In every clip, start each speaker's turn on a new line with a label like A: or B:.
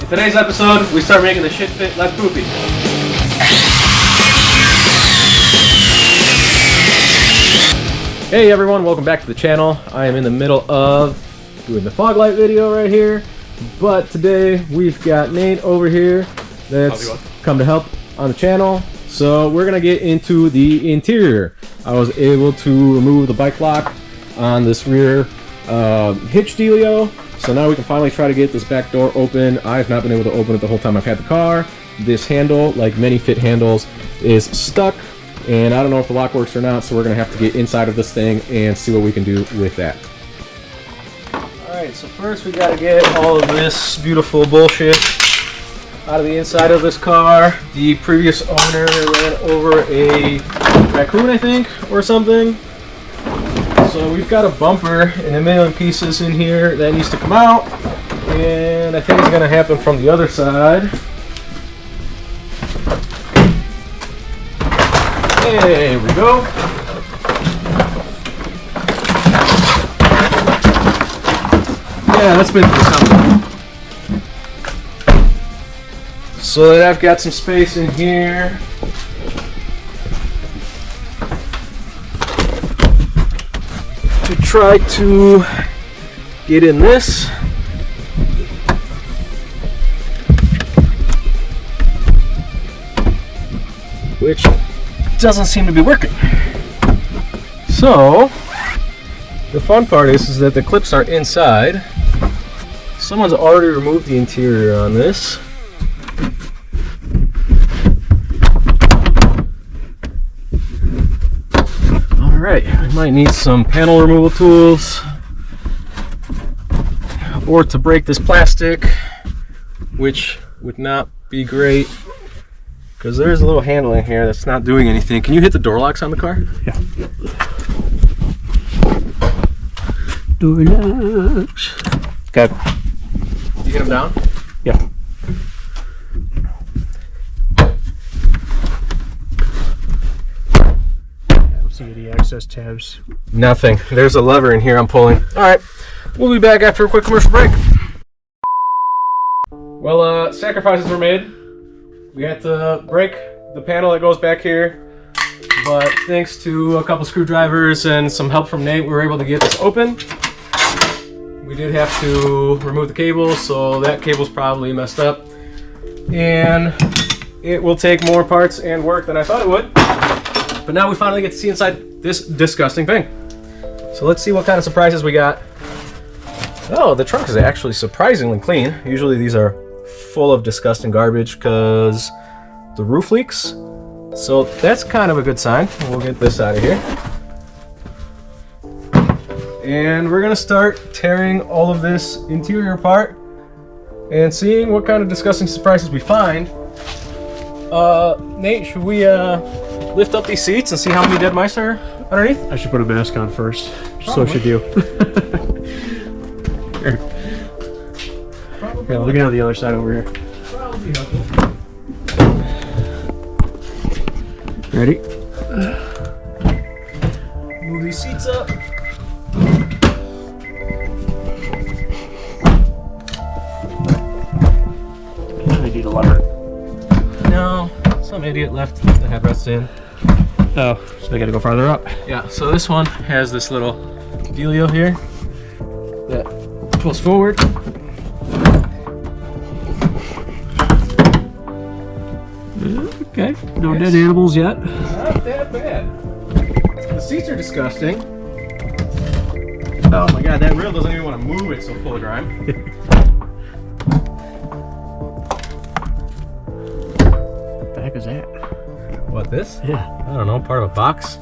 A: Today's episode, we start making the shit fit less poopy. Hey everyone, welcome back to the channel. I am in the middle of doing the fog light video right here, but today we've got Nate over here that's come to help on the channel. So we're gonna get into the interior. I was able to remove the bike lock on this rear hitch dealio. So now we can finally try to get this back door open. I've not been able to open it the whole time I've had the car. This handle, like many fit handles, is stuck, and I don't know if the lock works or not, so we're gonna have to get inside of this thing and see what we can do with that. Alright, so first we gotta get all of this beautiful bullshit out of the inside of this car. The previous owner ran over a raccoon, I think, or something. So we've got a bumper in a million pieces in here that needs to come out, and I think it's going to happen from the other side. There we go. Yeah, that's been through something. So that I've got some space in here. To try to get in this. Which doesn't seem to be working. So the fun part is that the clips are inside. Someone's already removed the interior on this. Alright, I might need some panel removal tools or to break this plastic, which would not be great because there's a little handle in here that's not doing anything. Can you hit the door locks on the car?
B: Yeah. Door locks. Okay.
A: You get them down?
B: Yeah. See the access tabs.
A: Nothing. There's a lever in here I'm pulling. Alright, we'll be back after a quick commercial break. Well, sacrifices were made. We had to break the panel that goes back here, but thanks to a couple screwdrivers and some help from Nate, we were able to get this open. We did have to remove the cable, so that cable's probably messed up. And it will take more parts and work than I thought it would. But now we finally get to see inside this disgusting thing. So let's see what kind of surprises we got. Oh, the trunk is actually surprisingly clean. Usually these are full of disgusting garbage because the roof leaks. So that's kind of a good sign. We'll get this out of here. And we're gonna start tearing all of this interior apart and seeing what kind of disgusting surprises we find. Nate, should we lift up these seats and see how many dead mice are underneath?
B: I should put a mask on first. So should you. Here. Yeah, looking at the other side over here. Ready?
A: Move these seats up.
B: I need a lever.
A: No, some idiot left the headrests in.
B: Oh, so I gotta go farther up.
A: Yeah, so this one has this little dealio here that pulls forward.
B: Okay, no dead animals yet.
A: Not that bad. The seats are disgusting. Oh my god, that rail doesn't even want to move, it's so full of grime.
B: What the heck is that?
A: What, this?
B: Yeah.
A: I don't know, part of a box.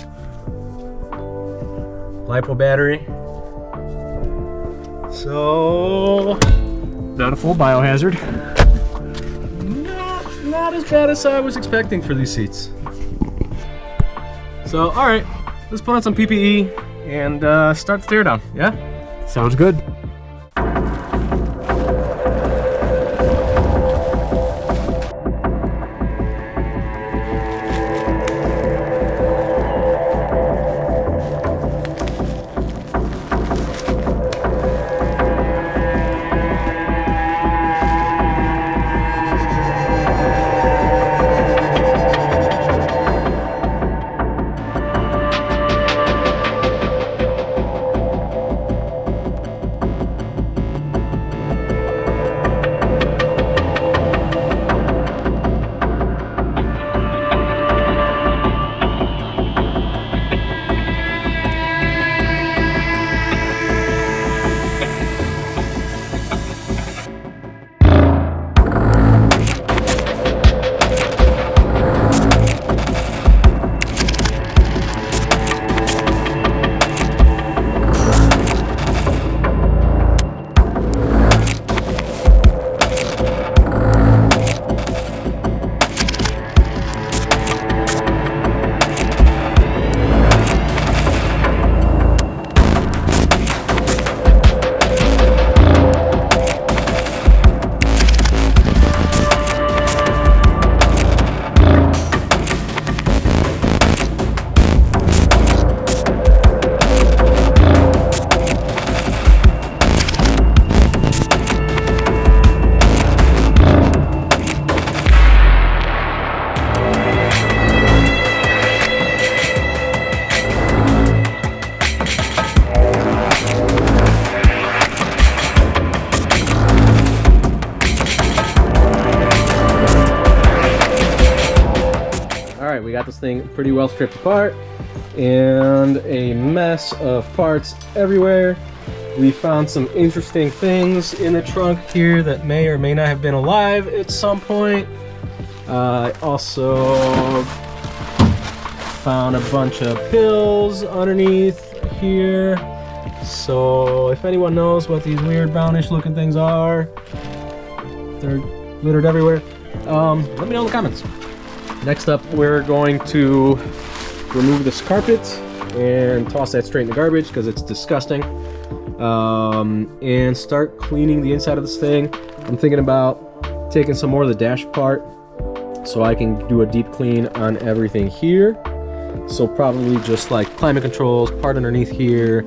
A: LiPo battery. So...
B: Not a full biohazard.
A: Not as bad as I was expecting for these seats. So, alright, let's put on some PPE and start the teardown, yeah?
B: Sounds good.
A: right, we got this thing pretty well stripped apart and a mess of parts everywhere. We found some interesting things in the trunk here that may or may not have been alive at some point. I also found a bunch of pills underneath here. So if anyone knows what these weird brownish looking things are, they're littered everywhere, let me know in the comments. Next up, we're going to remove this carpet and toss that straight in the garbage because it's disgusting, and start cleaning the inside of this thing. I'm thinking about taking some more of the dash part so I can do a deep clean on everything here. So probably just like climate controls, part underneath here,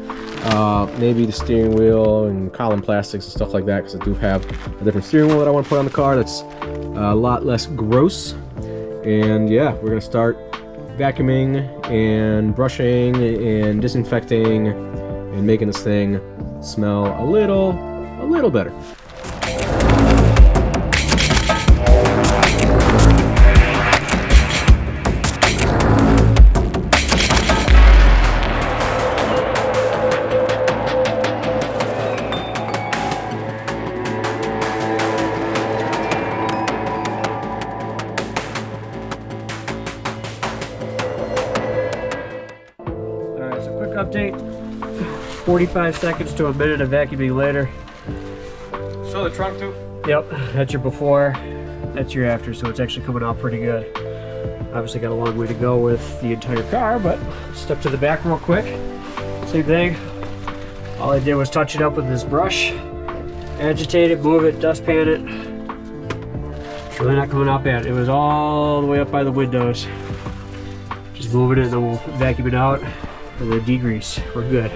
A: maybe the steering wheel and column plastics and stuff like that, because I do have a different steering wheel that I want to put on the car that's a lot less gross. And yeah, we're gonna start vacuuming and brushing and disinfecting and making this thing smell a little better.
B: Update, 45 seconds to a minute of vacuuming later.
A: Show the trunk too?
B: Yep, that's your before, that's your after, so it's actually coming out pretty good. Obviously got a long way to go with the entire car, but step to the back real quick. Same thing. All I did was touch it up with this brush, agitate it, move it, dustpan it. It's really not coming out bad. It was all the way up by the windows. Just moving it and then we'll vacuum it out. And then degrease. We're good.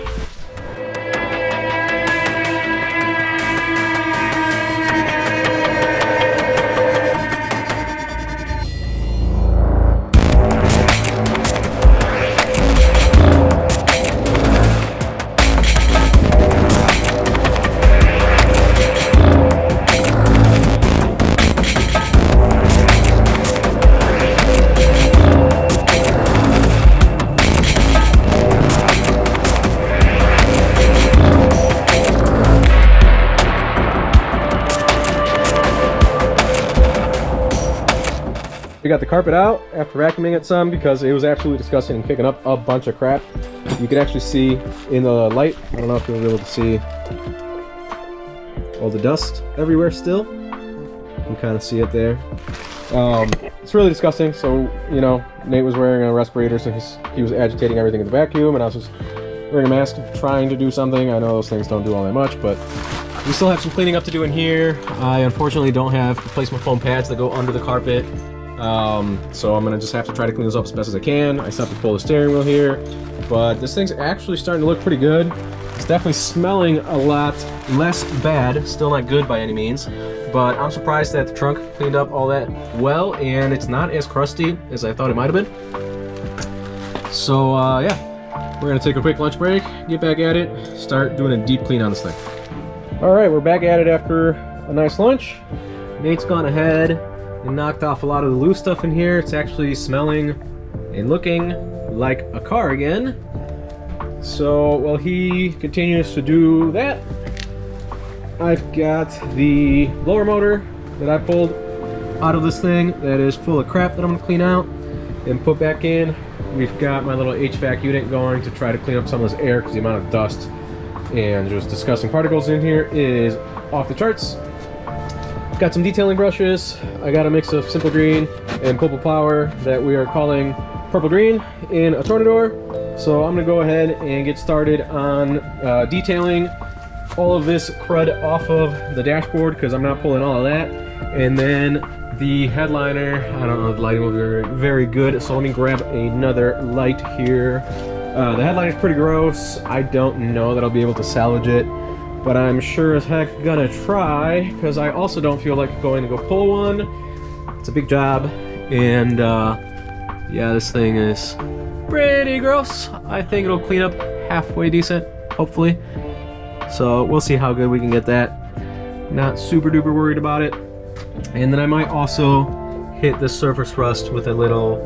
A: We got the carpet out after vacuuming it some because it was absolutely disgusting and kicking up a bunch of crap. You can actually see in the light, I don't know if you'll be able to see all the dust everywhere still. You can kind of see it there. It's really disgusting. So, you know, Nate was wearing a respirator, so he was agitating everything in the vacuum, and I was just wearing a mask trying to do something. I know those things don't do all that much, but we still have some cleaning up to do in here. I unfortunately don't have replacement foam pads that go under the carpet. So I'm gonna just have to try to clean this up as best as I can. I still have to pull the steering wheel here, but this thing's actually starting to look pretty good. It's definitely smelling a lot less bad. Still not good by any means, but I'm surprised that the trunk cleaned up all that well, and it's not as crusty as I thought it might have been. So yeah, we're gonna take a quick lunch break, get back at it, start doing a deep clean on this thing. All right, we're back at it after a nice lunch. Nate's gone ahead and knocked off a lot of the loose stuff in here. It's actually smelling and looking like a car again. So while he continues to do that, I've got the lower motor that I pulled out of this thing that is full of crap that I'm gonna clean out and put back in. We've got my little HVAC unit going to try to clean up some of this air because the amount of dust and just disgusting particles in here is off the charts. Got some detailing brushes. I got a mix of Simple Green and Purple Power that we are calling Purple Green in a Tornador. So I'm gonna go ahead and get started on detailing all of this crud off of the dashboard because I'm not pulling all of that. And then the headliner, I don't know if the lighting will be very good, so let me grab another light here. The headliner is pretty gross. I don't know that I'll be able to salvage it, but I'm sure as heck gonna try because I also don't feel like going to go pull one. It's a big job, and yeah, this thing is pretty gross. I think it'll clean up halfway decent, hopefully. So we'll see how good we can get that. Not super duper worried about it. And then I might also hit the surface rust with a little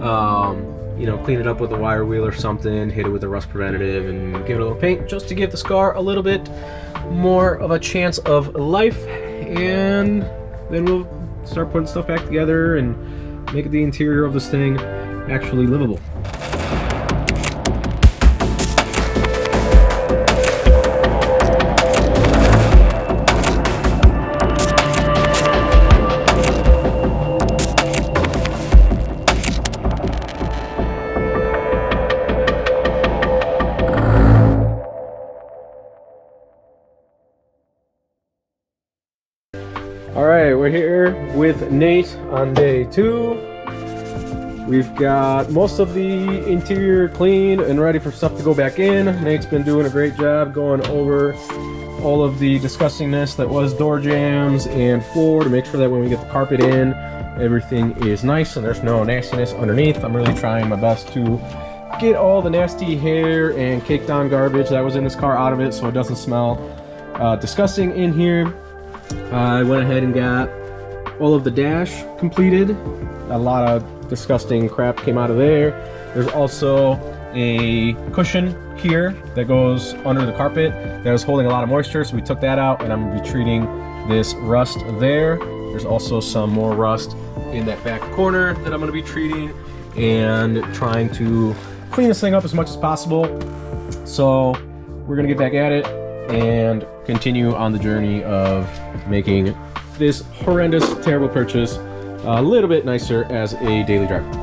A: you know, clean it up with a wire wheel or something, hit it with a rust preventative, and give it a little paint just to give the scar a little bit more of a chance of life. And then we'll start putting stuff back together and make the interior of this thing actually livable. Alright, we're here with Nate on day 2. We've got most of the interior cleaned and ready for stuff to go back in. Nate's been doing a great job going over all of the disgustingness that was door jambs and floor to make sure that when we get the carpet in, everything is nice and there's no nastiness underneath. I'm really trying my best to get all the nasty hair and caked on garbage that was in this car out of it so it doesn't smell disgusting in here. I went ahead and got all of the dash completed. A lot of disgusting crap came out of there. There's also a cushion here that goes under the carpet that was holding a lot of moisture, so we took that out and I'm going to be treating this rust there. There's also some more rust in that back corner that I'm going to be treating and trying to clean this thing up as much as possible. So we're going to get back at it and continue on the journey of making this horrendous, terrible purchase a little bit nicer as a daily driver.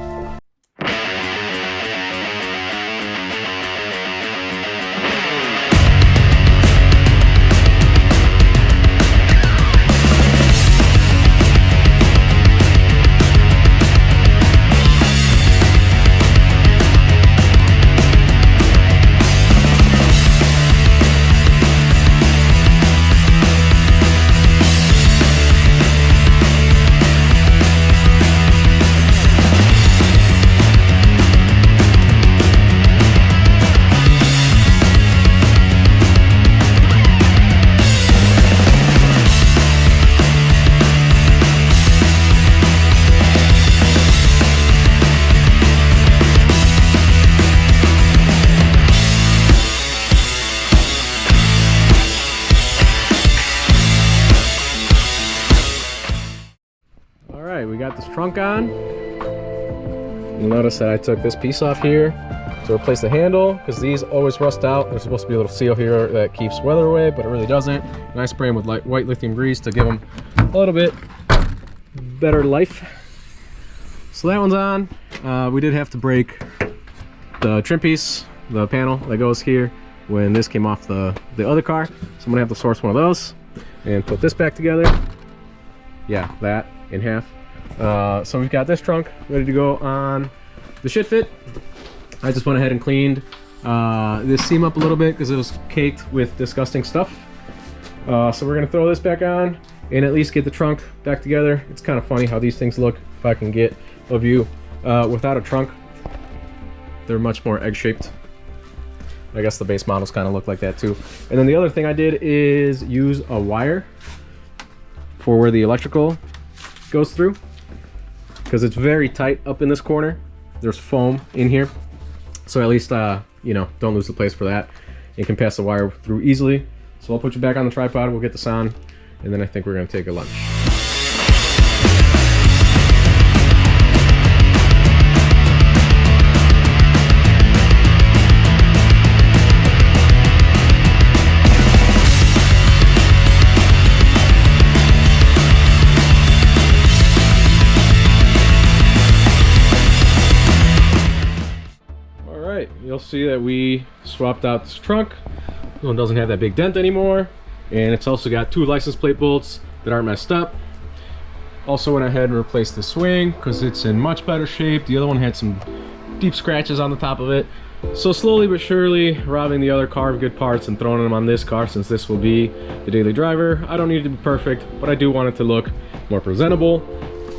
A: Alright, we got this trunk on. You'll notice that I took this piece off here to replace the handle because these always rust out. There's supposed to be a little seal here that keeps weather away, but it really doesn't. And I spray them with white lithium grease to give them a little bit better life. So that one's on. We did have to break the trim piece, the panel that goes here when this came off the other car. So I'm gonna have to source one of those and put this back together. Yeah, that in half. So we've got this trunk ready to go on the shit fit. I just went ahead and cleaned this seam up a little bit because it was caked with disgusting stuff. So we're gonna throw this back on and at least get the trunk back together. It's kind of funny how these things look if I can get a view without a trunk. They're much more egg-shaped. I guess the base models kind of look like that too. And then the other thing I did is use a wire for where the electrical goes through, because it's very tight up in this corner. There's foam in here, so at least you know, don't lose the place for that. You can pass the wire through easily. So I'll put you back on the tripod, we'll get this on, and then I think we're going to take a lunch. You'll see that we swapped out this trunk. This one doesn't have that big dent anymore, and it's also got 2 license plate bolts that aren't messed up. Also went ahead and replaced the swing because it's in much better shape. The other one had some deep scratches on the top of it. So slowly but surely robbing the other car of good parts and throwing them on this car, since this will be the daily driver. I don't need it to be perfect, but I do want it to look more presentable.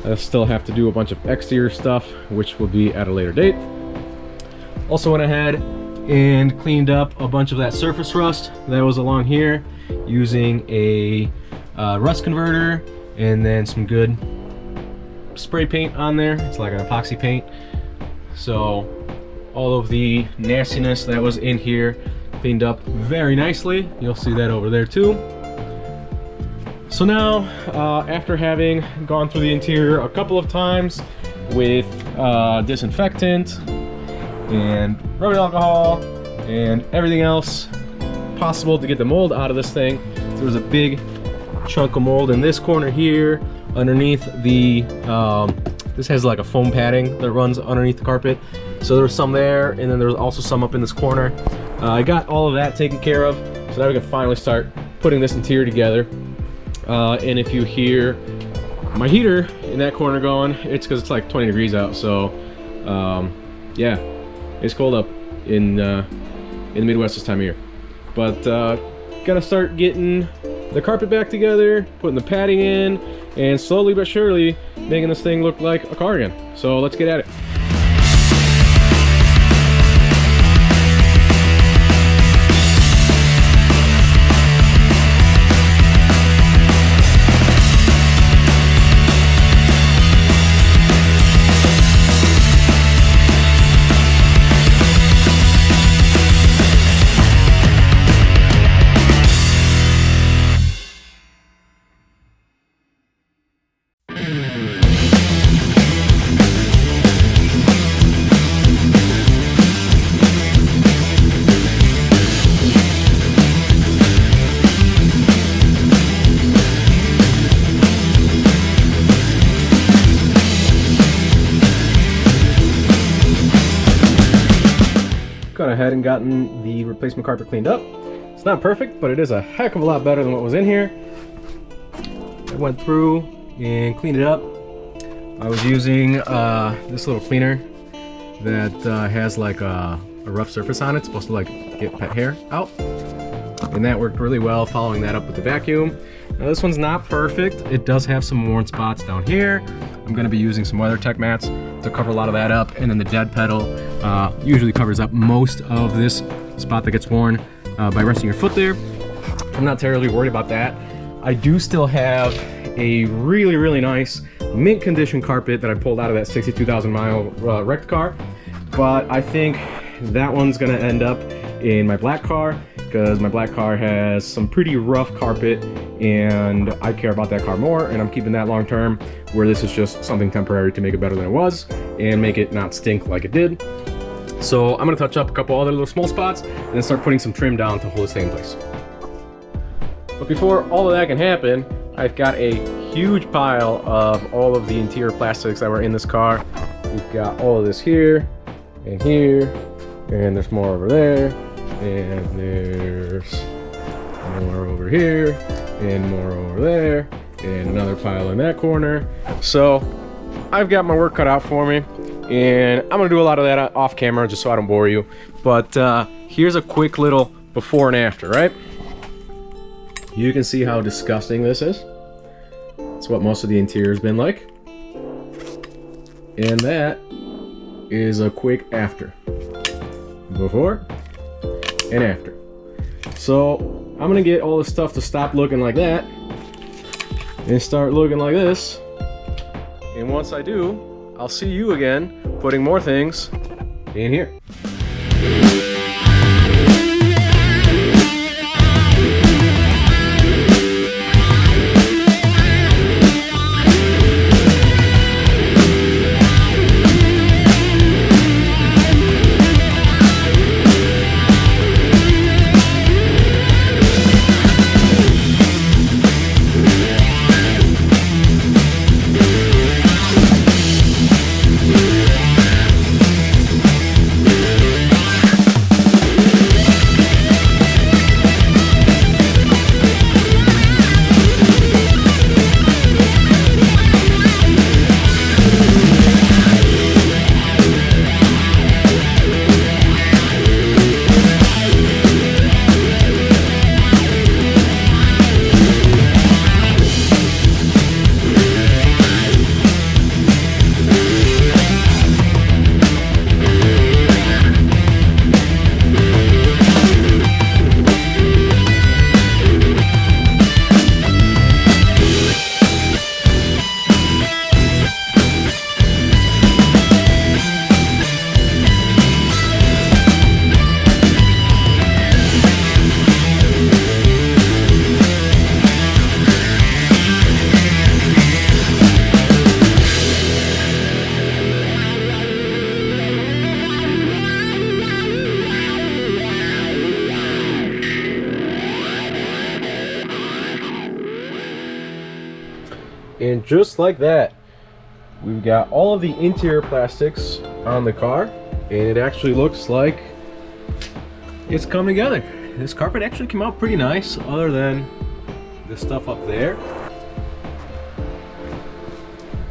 A: I still have to do a bunch of exterior stuff, which will be at a later date. Also went ahead and cleaned up a bunch of that surface rust that was along here using a rust converter and then some good spray paint on there. It's like an epoxy paint. So all of the nastiness that was in here cleaned up very nicely. You'll see that over there too. So now, after having gone through the interior a couple of times with disinfectant and rubbing alcohol and everything else possible to get the mold out of this thing, there was a big chunk of mold in this corner here underneath the this has like a foam padding that runs underneath the carpet, so there was some there, and then there was also some up in this corner. I got all of that taken care of, so now we can finally start putting this interior together. And if you hear my heater in that corner going, it's because it's like 20 degrees out, so yeah, it's cold up in the Midwest this time of year. But gotta start getting the carpet back together, putting the padding in, and slowly but surely making this thing look like a car again. So let's get at it. Gone ahead and gotten the replacement carpet cleaned up. It's not perfect, but it is a heck of a lot better than what was in here. I went through and cleaned it up. I was using this little cleaner that has like a rough surface on it. It's supposed to like get pet hair out, and that worked really well, following that up with the vacuum. Now this one's not perfect. It does have some worn spots down here. I'm going to be using some WeatherTech mats to cover a lot of that up, and then the dead pedal usually covers up most of this spot that gets worn by resting your foot there. I'm not terribly worried about that. I do still have a really nice mint condition carpet that I pulled out of that 62,000 mile wrecked car, but I think that one's going to end up in my black car, because my black car has some pretty rough carpet and I care about that car more, and I'm keeping that long term, where this is just something temporary to make it better than it was and make it not stink like it did. So I'm gonna touch up a couple other little small spots and then start putting some trim down to hold this thing in place. But before all of that can happen, I've got a huge pile of all of the interior plastics that were in this car. We've got all of this here, and there's more over there, and there's more over here, and more over there, and another pile in that corner. So I've got my work cut out for me, and I'm gonna do a lot of that off camera just so I don't bore you. But here's a quick little before and after, right? You can see how disgusting this is. It's what most of the interior's been like. And that is a quick after. Before and after. So I'm gonna get all this stuff to stop looking like that and start looking like this. And once I do, I'll see you again putting more things in here. And just like that, we've got all of the interior plastics on the car, and it actually looks like it's come together. This carpet actually came out pretty nice, other than this stuff up there.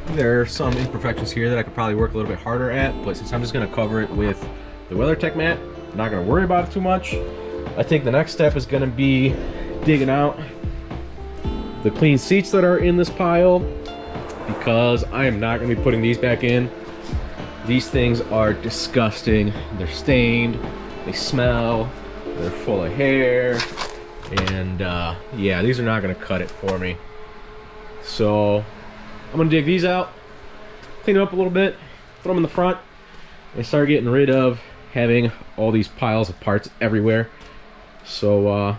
A: There are some imperfections here that I could probably work a little bit harder at, but since I'm just going to cover it with the WeatherTech mat, I'm not going to worry about it too much. I think the next step is going to be digging out the clean seats that are in this pile, because I am not going to be putting these back in. These things are disgusting. They're stained, they smell, they're full of hair, and yeah, these are not going to cut it for me. So I'm going to dig these out, clean them up a little bit, throw them in the front, and start getting rid of having all these piles of parts everywhere. So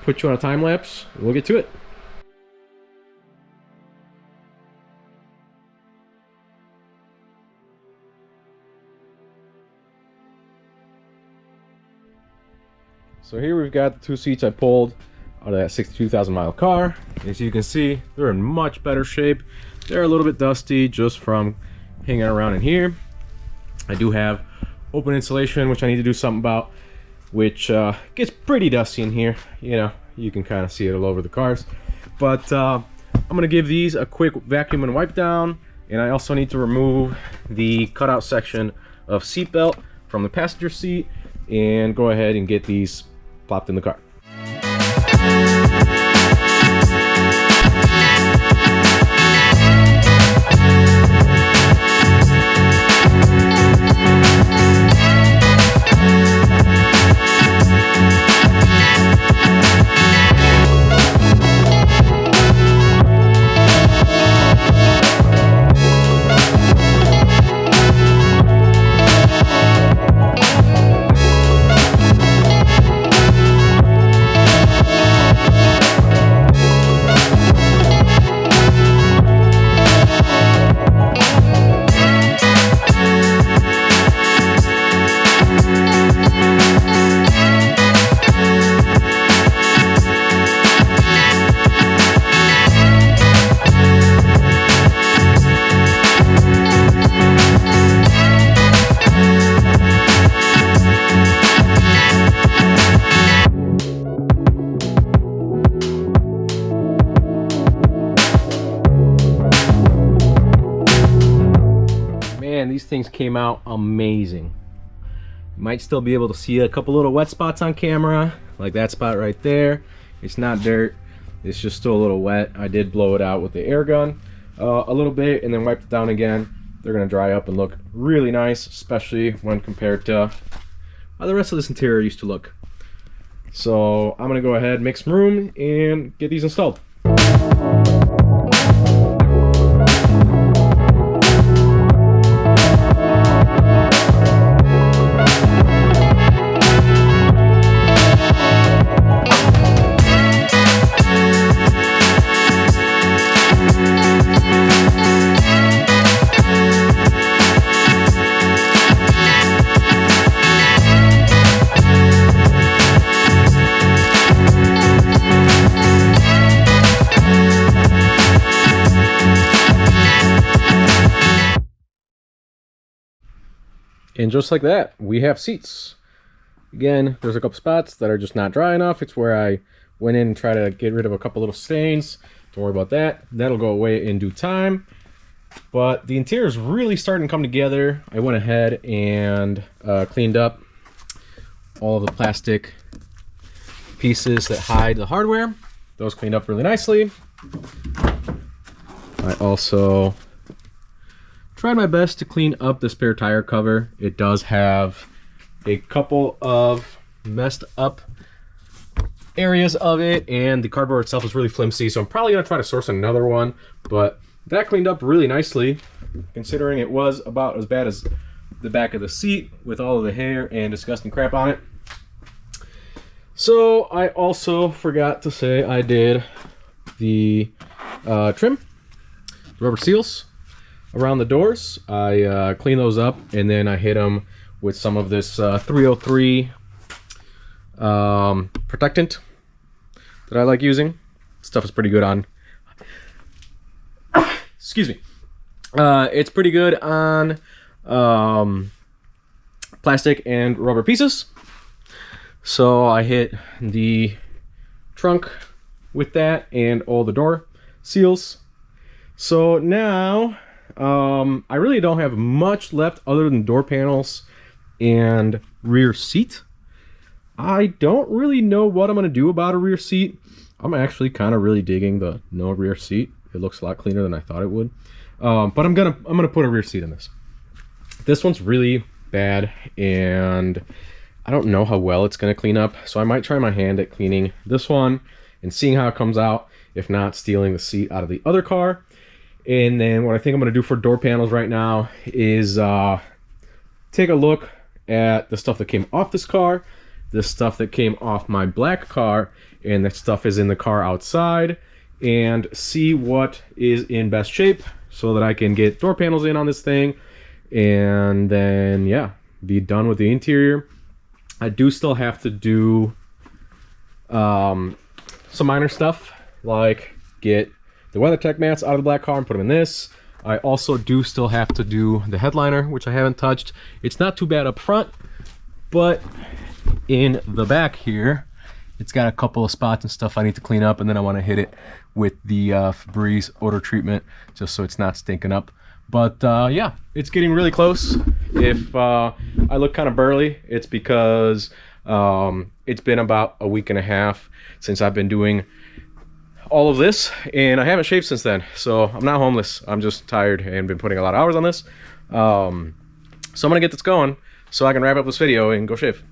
A: put you on a time lapse, we'll get to it. So here we've got the two seats I pulled out of that 62,000 mile car. As you can see, they're in much better shape. They're a little bit dusty just from hanging around in here. I do have open insulation, which I need to do something about, which gets pretty dusty in here. You know, you can kind of see it all over the cars. But I'm gonna give these a quick vacuum and wipe down, and I also need to remove the cutout section of seat belt from the passenger seat and go ahead and get these plopped in the car. These things came out amazing. You might still be able to see a couple little wet spots on camera, like that spot right there. It's not dirt, it's just still a little wet. I did blow it out with the air gun a little bit and then wiped it down again. They're gonna dry up and look really nice, especially when compared to how the rest of this interior used to look. So I'm gonna go ahead, make some room, and get these installed. And just like that, we have seats. Again, there's a couple spots that are just not dry enough. It's where I went in and tried to get rid of a couple little stains. Don't worry about that. That'll go away in due time. But the interior is really starting to come together. I went ahead and cleaned up all of the plastic pieces that hide the hardware. Those cleaned up really nicely. I also tried my best to clean up the spare tire cover. It does have a couple of messed up areas of it, and the cardboard itself is really flimsy, so I'm probably going to try to source another one, but that cleaned up really nicely, considering it was about as bad as the back of the seat with all of the hair and disgusting crap on it. So I also forgot to say I did the trim, rubber seals around the doors. I cleaned those up, and then I hit them with some of this 303 protectant that I like using. Stuff is pretty good on excuse me. It's pretty good on plastic and rubber pieces. So I hit the trunk with that and all the door seals. So now I really don't have much left other than door panels and rear seat. I don't really know what I'm going to do about a rear seat. I'm actually kind of really digging the no rear seat. It looks a lot cleaner than I thought it would. But I'm gonna put a rear seat in this. This one's really bad, and I don't know how well it's gonna clean up. So I might try my hand at cleaning this one and seeing how it comes out. If not, stealing the seat out of the other car. And then what I think I'm gonna do for door panels right now is take a look at the stuff that came off this car, the stuff that came off my black car, and that stuff is in the car outside, and see what is in best shape so that I can get door panels in on this thing, and then yeah, be done with the interior. I do still have to do some minor stuff, like get the WeatherTech mats out of the black car and put them in this. I also do still have to do the headliner, which I haven't touched. It's not too bad up front, but in the back here, it's got a couple of spots and stuff I need to clean up, and then I want to hit it with the Febreze odor treatment just so it's not stinking up. But yeah, it's getting really close. If I look kind of burly, it's because it's been about a week and a half since I've been doing all of this, and I haven't shaved since then. So I'm not homeless. I'm just tired and been putting a lot of hours on this. So I'm gonna get this going so I can wrap up this video and go shave.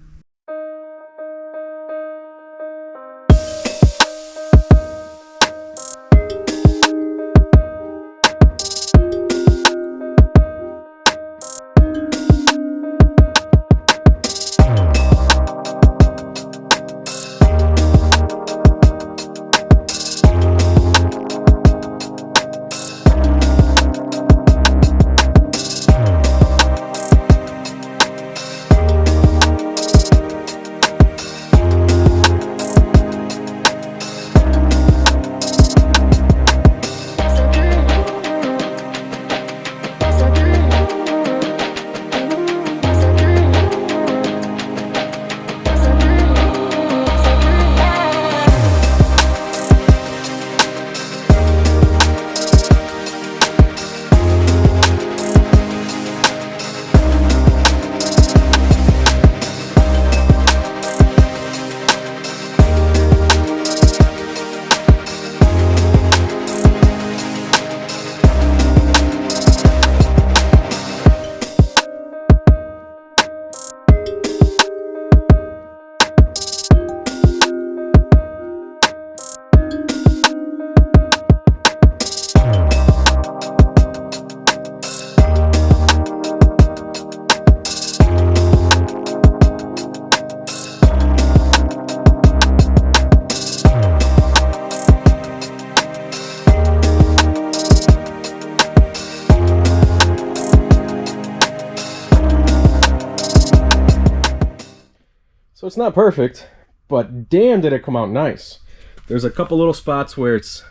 A: So it's not perfect, but damn did it come out nice. There's a couple little spots where it's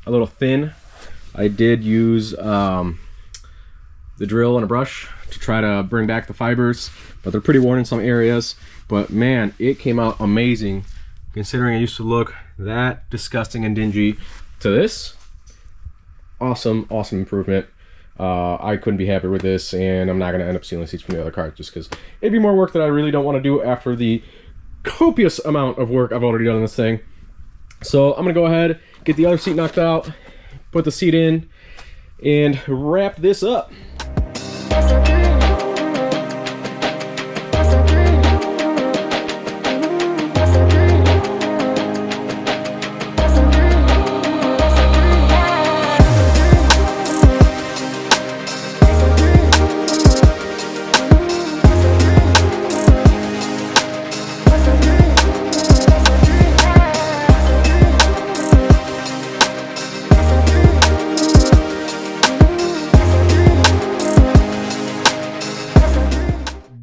A: a little thin. I did use the drill and a brush to try to bring back the fibers, but they're pretty worn in some areas. But man, it came out amazing considering I used to look that disgusting and dingy to this. Awesome improvement. I couldn't be happier with this, and I'm not going to end up stealing seats from the other cars just because it'd be more work that I really don't want to do after the copious amount of work I've already done on this thing. So I'm going to go ahead, get the other seat knocked out, put the seat in, and wrap this up.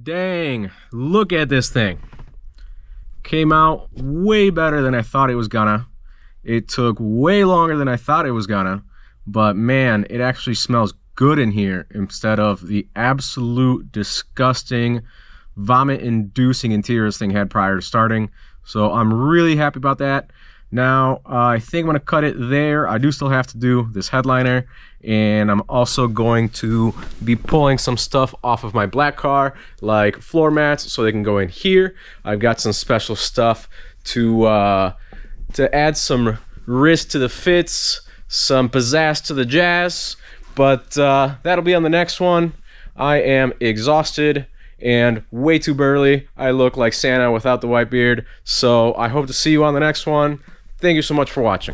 A: Dang, look at this thing. Came out way better than I thought it was gonna. It took way longer than I thought it was gonna, but man, it actually smells good in here instead of the absolute disgusting, vomit-inducing interior this thing had prior to starting. So I'm really happy about that. Now, I think I'm going to cut it there. I do still have to do this headliner, and I'm also going to be pulling some stuff off of my black car, like floor mats, so they can go in here. I've got some special stuff to add some wrist to the fits, some pizzazz to the jazz, but that'll be on the next one. I am exhausted and way too burly. I look like Santa without the white beard, so I hope to see you on the next one. Thank you so much for watching.